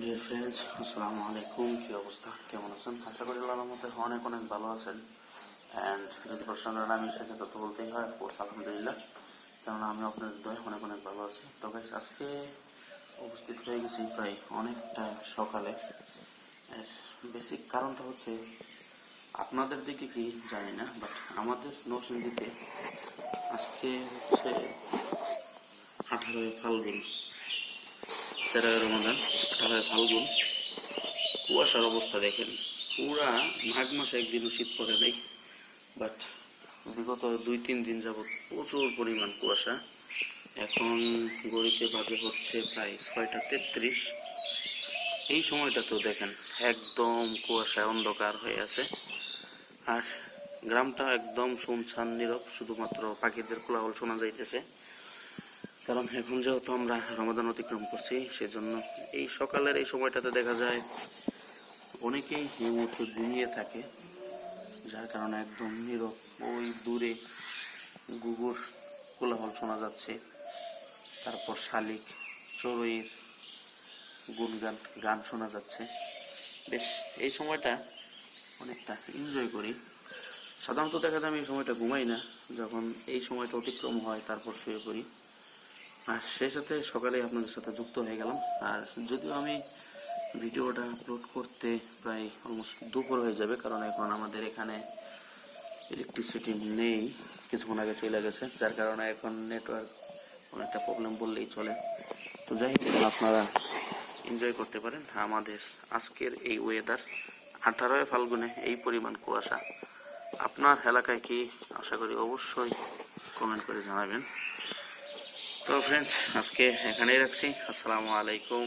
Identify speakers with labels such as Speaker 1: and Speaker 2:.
Speaker 1: Dear friends, আসসালামু আলাইকুম। কী অবস্থা, কেমন আছেন? আশা করি আল্লাহর মধ্যে অনেক অনেক ভালো আছেন। অ্যান্ড যদি প্রশ্নের আমি সেটা তথ্য বলতেই হয়, অফকোর্স আলহামদুলিল্লাহ, কেননা আমি আপনাদের দয়ে অনেক অনেক ভালো আছি। তো গাইস, আজকে উপস্থিত হয়ে গেছি প্রায় অনেকটা সকালে। বেসিক কারণটা হচ্ছে, আপনাদের দিকে কি জানি না, বাট আমাদের নরসিংদীতে আজকে হচ্ছে 18 ফাল্গুন, 13 রমাদান, 18 ফাল্গুন। কুয়াশার অবস্থা দেখেন, পুরা মাঘ মাসে একদিনও শীত পড়ে নেই, বাট বিগত 2-3 দিন যাবৎ প্রচুর পরিমাণ কুয়াশা। এখন গড়িতে বাজে হচ্ছে প্রায় 6টা 33। এই সময়টা তো দেখেন একদম কুয়াশায় অন্ধকার হয়ে আছে, আর গ্রামটা একদম শুনশান নীরব, শুধুমাত্র পাখিদের কোলাহল শোনা যাইতেছে। কারণ এখন যেহেতু আমরা রমাদান অতিক্রম করছি, সেজন্য এই সকালের এই সময়টাতে দেখা যায় অনেকেই এই মুহূর্তে ঘুমিয়ে থাকে, যার কারণে একদম নীরব। ওই দূরে গুগুর কোলাহল শোনা যাচ্ছে, তারপর শালিক চড়ুইয়ের গুনগান গান শোনা যাচ্ছে। বেশ, এই সময়টা অনেকটা এনজয় করি। সাধারণত দেখা যায় আমি এই সময়টা ঘুমাই না, যখন এই সময়টা অতিক্রম হয় তারপর শুয়ে পড়ি। আর সেই সাথে সকালে আপনাদের সাথে যুক্ত হয়ে গেলাম। আর যদিও আমি ভিডিওটা আপলোড করতে প্রায় অলমোস্ট দুপুর হয়ে যাবে, কারণ এখন আমাদের এখানে ইলেকট্রিসিটি নেই, কিছুক্ষণ আগে চলে গেছে, যার কারণে এখন নেটওয়ার্ক অনেকটা প্রবলেম বললেই চলে। তো যাই হোক, আপনারা এনজয় করতে পারেন আমাদের আজকের এই ওয়েদার। 18 ফাল্গুনে এই পরিমাণ কুয়াশা। আপনার এলাকায় কি, আশা করি অবশ্যই কমেন্ট করে জানাবেন। তো ফ্রেন্ডস, আজকে এখানেই রাখছি। আসসালামু আলাইকুম।